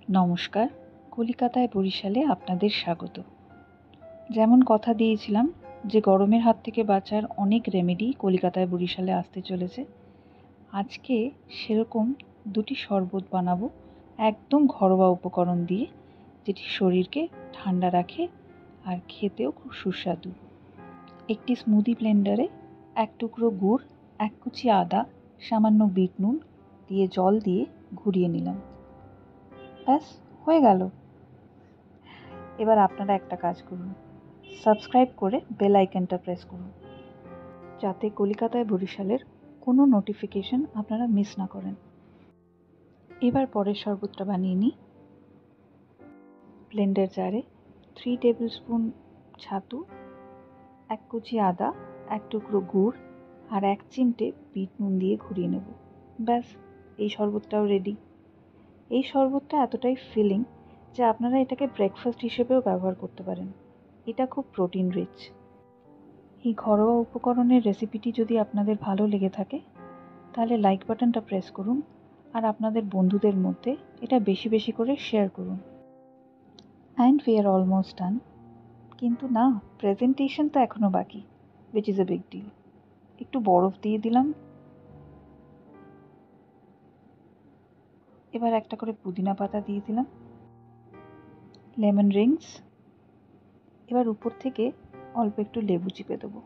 নমস্কার, কলিকাতায় বরিশালে আপনাদের স্বাগত। যেমন কথা দিয়েছিলাম যে গরমের হাত থেকে বাঁচার অনেক রেমেডি কলিকাতায় বরিশালে আসতে চলেছে, আজকে সেরকম দুটি শরবত বানাবো একদম ঘরোয়া উপকরণ দিয়ে, যেটি শরীরকে ঠান্ডা রাখে আর খেতেও খুব সুস্বাদু। একটি স্মুদি ব্লেন্ডারে এক টুকরো গুড়, এক কুচি আদা, সামান্য বিট নুন দিয়ে জল দিয়ে ঘুরিয়ে নিলাম। ব্যাস হয়ে গেল। এবার আপনারা একটা কাজ করুন, সাবস্ক্রাইব করে বেল আইকনটা প্রেস করুন, যাতে কলিকাতায় বরিশালের কোনো নোটিফিকেশন আপনারা মিস না করেন। এবার পরের শরবতটা বানিয়ে নিই। ব্লেন্ডার জারে 3 টেবিল স্পুন ছাতু, এক কুচি আদা, এক টুকরো গুড় আর 1 চিমটে বিট নুন দিয়ে ঘুরিয়ে নেব। ব্যাস, এই শরবতটাও রেডি। এই শরবতটা এতটাই ফিলিং যে আপনারা এটাকে ব্রেকফাস্ট হিসেবেও ব্যবহার করতে পারেন। এটা খুব প্রোটিন রিচ। এই ঘরোয়া উপকরণের রেসিপিটি যদি আপনাদের ভালো লেগে থাকে তাহলে লাইক বাটনটা প্রেস করুন আর আপনাদের বন্ধুদের মধ্যে এটা বেশি বেশি করে শেয়ার করুন। And we are almost done. কিন্তু না, প্রেজেন্টেশন তো এখনও বাকি, which is a big deal. একটু বরফ দিয়ে দিলাম। এবার একটা করে পুদিনা পাতা দিয়ে দিলাম, লেমন রিংস। এবার উপর থেকে অল্প একটু লেবু চিপে দেবো।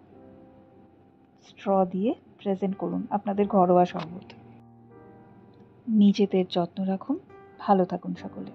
স্ট্র দিয়ে প্রেজেন্ট করুন আপনাদের ঘরোয়া শরবত। নিজেদের যত্ন রাখুন, ভালো থাকুন সকলে।